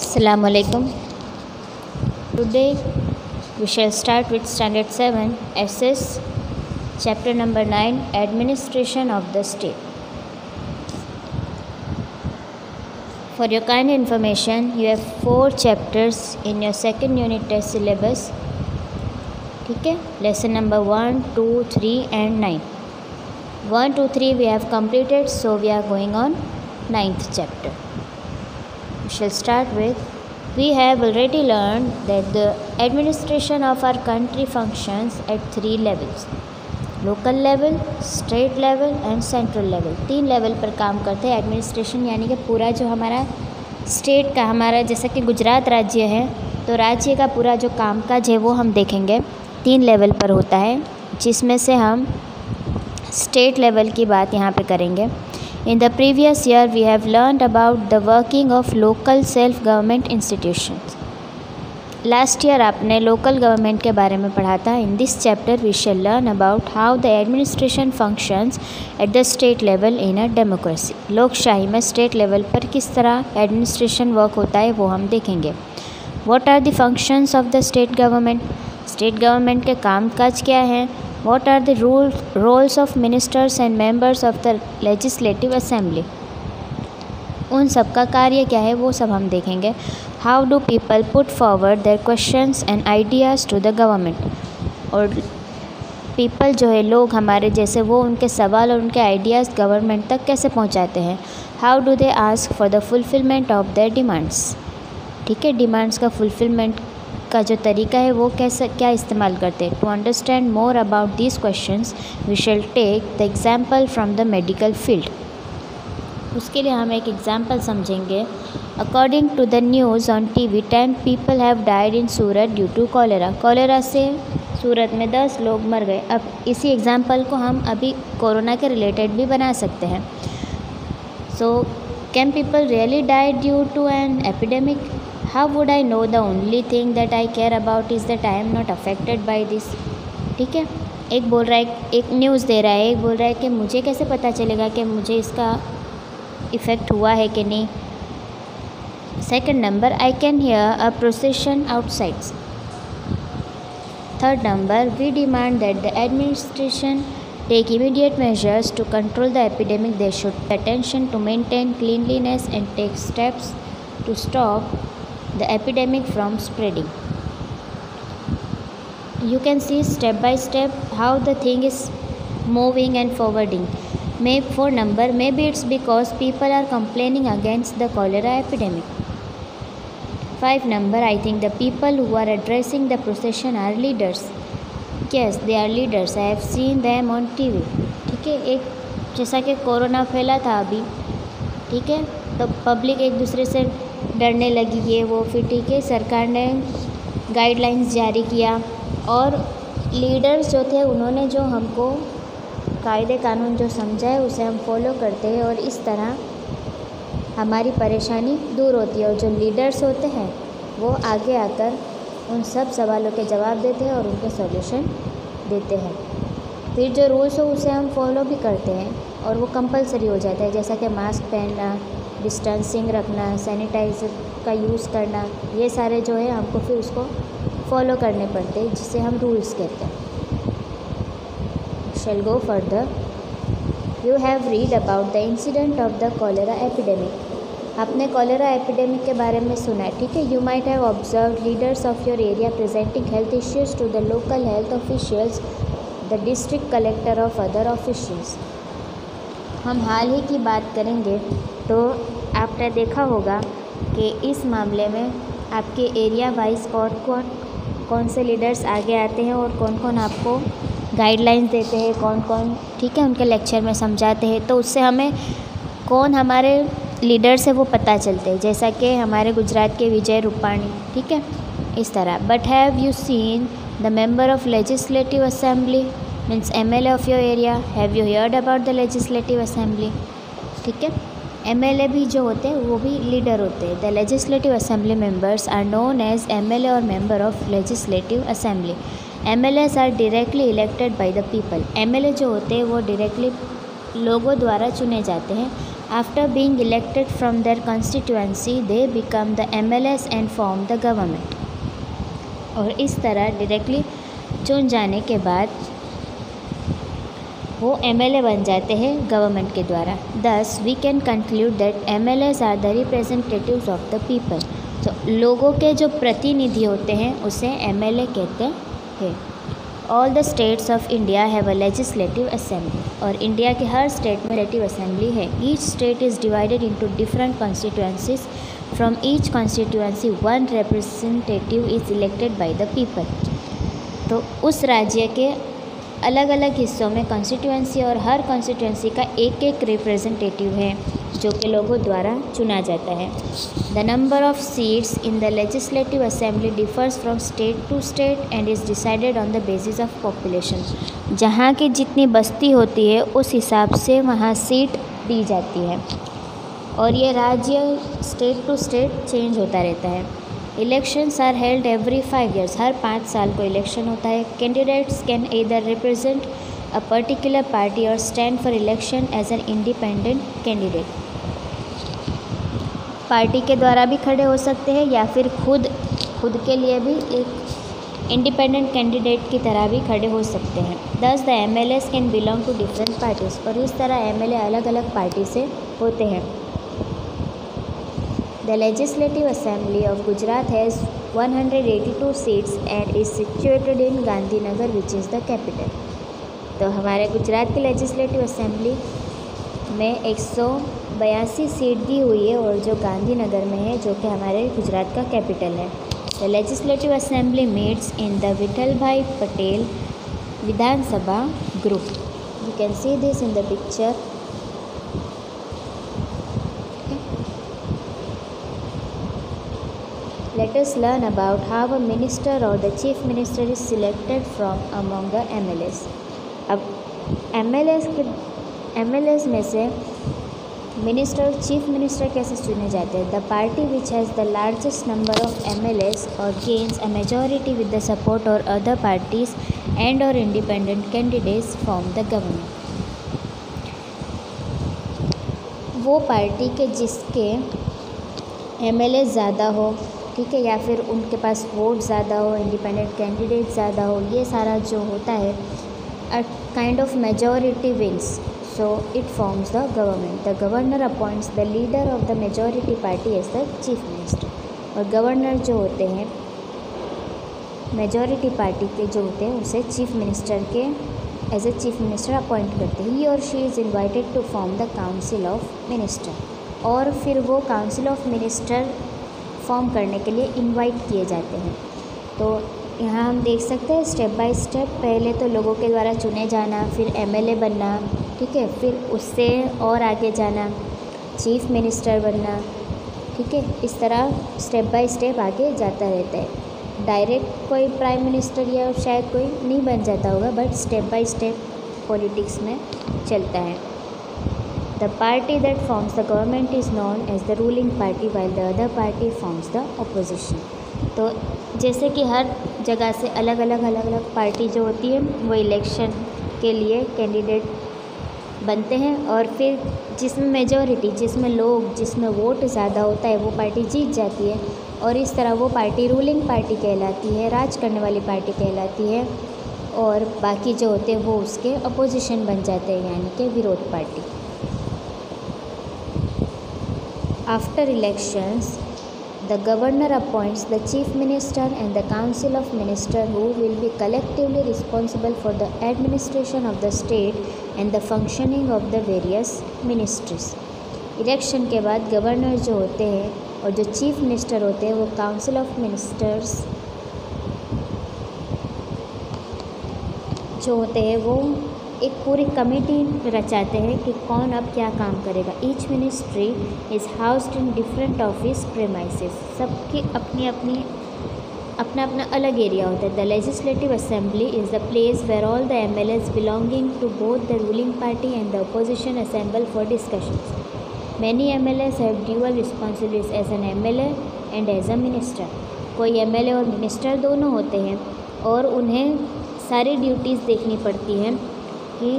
Assalamu alaikum. Today we shall start with Standard 7 SS Chapter number 9 Administration of the State. For your kind information, you have 4 chapters in your second unit test syllabus. ठीक है, lesson number 1, 2, 3 and 9. 1, 2, 3 we have completed, so we are going on 9th chapter. We shall start with, we have already learned that the administration of our country functions at 3 levels: local level, state level and central level. 3 level पर काम करते हैं administration, यानी कि पूरा जो हमारा state का, हमारा जैसा कि गुजरात राज्य है तो राज्य का पूरा जो कामकाज है वो हम देखेंगे 3 लेवल पर होता है, जिसमें से हम स्टेट लेवल की बात यहाँ पे करेंगे. In the previous year, we have learned about the working of local self-government institutions. Last year आपने local government के बारे में पढ़ा था. In this chapter, we shall learn about how the administration functions at the state level in a democracy. लोकशाही में state level पर किस तरह administration work होता है वो हम देखेंगे. What are the functions of the state government? State government के कामकाज क्या हैं? What are the roles of ministers and members of the legislative assembly? उन सब का कार्य क्या है वो सब हम देखेंगे. How do people put forward their questions and ideas to the government? और people जो है, लोग हमारे जैसे, वो उनके सवाल और उनके आइडियाज़ गवर्नमेंट तक कैसे पहुंचाते हैं. How do they ask for the fulfillment of their demands? ठीक है, डिमांड्स का फुलफिलमेंट का जो तरीका है वो कैसे क्या इस्तेमाल करते हैं. To understand more about this questions we shall take the example from the medical field. उसके लिए हम एक एग्जाम्पल समझेंगे. According to the news on TV 10 people have died in Surat due to cholera. Cholera से सूरत में 10 लोग मर गए. अब इसी एग्जाम्पल को हम अभी कोरोना के रिलेटेड भी बना सकते हैं. So can people really died due to an epidemic? How would I know? The only thing that I care about is that I am not affected by this. ठीक है, एक बोल रहा है, एक न्यूज़ दे रहा है, एक बोल रहा है कि मुझे कैसे पता चलेगा कि मुझे इसका इफ़ेक्ट हुआ है कि नहीं. Second number, I can hear a procession outside. Third number, we demand that the administration take immediate measures to control the epidemic. They should pay attention to maintain cleanliness and take steps to stop the epidemic from spreading. You can see step by step how the thing is moving and forwarding. For number, maybe it's because people are complaining against the cholera epidemic. 5 number, I think the people who are addressing the procession are leaders. Yes, they are leaders. I have seen them on TV. ठीक है, एक जैसा कि corona फैला था अभी, ठीक है, तो पब्लिक एक दूसरे से डरने लगी, ये वो, फिर ठीक है सरकार ने गाइडलाइंस जारी किया और लीडर्स जो थे उन्होंने जो हमको कायदे कानून जो समझा है उसे हम फॉलो करते हैं और इस तरह हमारी परेशानी दूर होती है. और जो लीडर्स होते हैं वो आगे आकर उन सब सवालों के जवाब देते हैं और उनके सॉल्यूशन देते हैं. फिर जो रूल्स हो उसे हम फॉलो भी करते हैं और वो कंपलसरी हो जाता है, जैसा कि मास्क पहनना, डिस्टेंसिंग रखना, सैनिटाइज़र का यूज़ करना, ये सारे जो है हमको फिर उसको फॉलो करने पड़ते हैं, जिसे हम रूल्स कहते हैं. Shall go further. You have read about the incident of the cholera epidemic. आपने कॉलेरा एपिडेमिक के बारे में सुना है, ठीक है. You might have observe leaders of your area presenting health issues to the local health officials, the district collector of other officials. हम हाल ही की बात करेंगे तो आपने देखा होगा कि इस मामले में आपके एरिया वाइज कौन से लीडर्स आगे आते हैं और कौन कौन आपको गाइडलाइंस देते हैं, कौन कौन, ठीक है, उनके लेक्चर में समझाते हैं. तो उससे हमें कौन हमारे लीडर्स है वो पता चलते हैं, जैसा कि हमारे गुजरात के विजय रूपाणी, ठीक है, इस तरह. But have you seen the member of legislative assembly means MLA of your area? Have you heard about the legislative assembly? ठीक है, MLA भी जो होते हैं वो भी लीडर होते हैं. The legislative assembly members are known as MLA और member of legislative assembly. MLAs are directly elected by the people. MLA जो होते हैं वो डायरेक्टली लोगों द्वारा चुने जाते हैं. After being elected from their constituency, they become the MLAs and form the government. और इस तरह डायरेक्टली चुन जाने के बाद वो MLA बन जाते हैं गवर्नमेंट के द्वारा. Thus we can conclude that MLAs are the representatives of the people. तो लोगों के जो प्रतिनिधि होते हैं उसे MLA कहते हैं. All the states of India have a legislative assembly. और इंडिया के हर स्टेट में लेजिस्लेटिव असेंबली है. Each state is divided into different constituencies. From each constituency, one representative is elected by the people. तो उस राज्य के अलग अलग हिस्सों में कॉन्स्टिट्यूएंसी और हर कॉन्स्टिट्यूएंसी का एक एक रिप्रेजेंटेटिव है जो कि लोगों द्वारा चुना जाता है. The number of seats in the legislative assembly differs from state to state and is decided on the basis of population. जहाँ की जितनी बस्ती होती है उस हिसाब से वहाँ सीट दी जाती है और ये राज्य स्टेट टू स्टेट चेंज होता रहता है. Elections are held every 5 years. हर 5 साल को इलेक्शन होता है. Candidates can either represent a particular party और stand for election as an independent candidate. Party के द्वारा भी खड़े हो सकते हैं या फिर खुद के लिए भी एक इंडिपेंडेंट कैंडिडेट की तरह भी खड़े हो सकते हैं. Thus the MLAs can belong to different parties. और इस तरह MLA अलग अलग पार्टी से होते हैं. The Legislative Assembly of Gujarat has 182 seats and is situated in Gandhinagar, which is the capital. तो हमारे गुजरात की लेजिस्लेटिव असेंबली में 182 सीट दी हुई है और जो गांधीनगर में है जो कि हमारे गुजरात का कैपिटल है. The legislative assembly meets in the Vithal Bhai Patel Vidhan Sabha group. You can see this in the picture. Let us learn about how a minister or the chief minister is selected from among the MLAs. अब MLAs में से minister और chief minister कैसे चुने जाते हैं. The party which has the largest number of MLAs और gains a majority with the support और अदर पार्टीज एंड और independent candidates form the government. वो पार्टी के जिसके MLA ज़्यादा हो, ठीक है, या फिर उनके पास वोट ज़्यादा हो, इंडिपेंडेंट कैंडिडेट ज़्यादा हो, ये सारा जो होता है a kind of majority wins. So it forms the government. The governor appoints the leader of the majority party as the chief minister. और गवर्नर जो होते हैं मेजॉरिटी पार्टी के जो होते हैं उसे चीफ मिनिस्टर के as a chief minister appoint करते हैं. ही और she is invited to form the council of minister. और फिर वो काउंसिल ऑफ मिनिस्टर फॉर्म करने के लिए इनवाइट किए जाते हैं. तो यहाँ हम देख सकते हैं स्टेप बाय स्टेप पहले तो लोगों के द्वारा चुने जाना, फिर MLA बनना, ठीक है, फिर उससे और आगे जाना चीफ मिनिस्टर बनना, ठीक है. इस तरह स्टेप बाय स्टेप आगे जाता रहता है. डायरेक्ट कोई प्राइम मिनिस्टर या शायद कोई नहीं बन जाता होगा, but step by step politics में चलता है. The party that forms the government is known as the ruling party while the other party forms the opposition. तो जैसे कि हर जगह से अलग अलग पार्टी जो होती है वो इलेक्शन के लिए कैंडिडेट बनते हैं और फिर जिसमें मेजॉरिटी, जिसमें वोट ज़्यादा होता है वो पार्टी जीत जाती है और इस तरह वो पार्टी रूलिंग पार्टी कहलाती है, राज करने वाली पार्टी कहलाती है. और बाकी जो होते हैं वो उसके अपोजिशन बन जाते हैं, यानी कि विरोध party. After elections, the governor appoints the chief minister and the council of ministers who will be collectively responsible for the administration of the state and the functioning of the various ministries. Election के बाद governor जो होते हैं और जो chief minister होते हैं वो काउंसिल ऑफ मिनिस्टर्स जो होते हैं वो एक पूरी कमेटी रचाते हैं कि कौन अब क्या काम करेगा. Each ministry is housed in different office premises. सबकी अपना अलग एरिया होता है. The legislative assembly is the place where all the MLAs belonging to both the ruling party and the opposition assemble for discussions. Many MLAs have dual responsibilities as an MLA and as a minister. कोई MLA और minister दोनों होते हैं और उन्हें सारी duties देखनी पड़ती हैं कि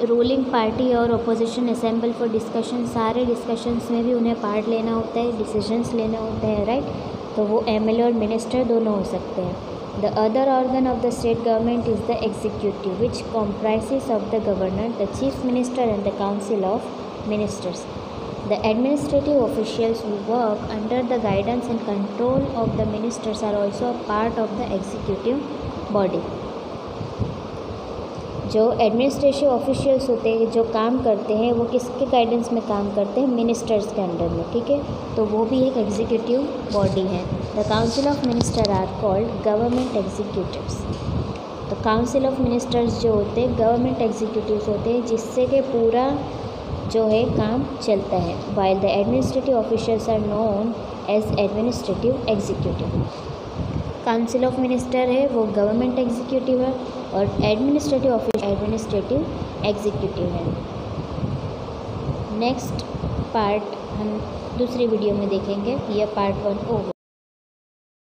रूलिंग पार्टी और अपोजिशन असेंबल फॉर डिस्कशन, सारे डिस्कशंस में भी उन्हें पार्ट लेना होता है, डिसीजंस लेने होते हैं, राइट। तो वो एमएलए और मिनिस्टर दोनों हो सकते हैं। The other organ of the state government is the executive which comprises of the governor, the chief minister and the council of ministers. The administrative officials who work under the guidance and control of the ministers are also a part of the executive body. जो administrative officials होते हैं, जो काम करते हैं, वो किसके guidance में काम करते हैं? मिनिस्टर्स के अंडर में, ठीक है। तो वो भी एक एग्जीक्यूटिव बॉडी है। The council of minister are called government executives. तो काउंसिल ऑफ मिनिस्टर्स जो होते हैं गवर्नमेंट एग्जीक्यूटिव्स होते हैं, जिससे कि पूरा जो है काम चलता है। While the administrative officials are known as administrative executive. Council of minister है वो गवर्नमेंट एग्जीक्यूटिव है और एडमिनिस्ट्रेटिव ऑफिस एडमिनिस्ट्रेटिव एग्जीक्यूटिव है। नेक्स्ट पार्ट हम दूसरी वीडियो में देखेंगे। यह पार्ट 1 हो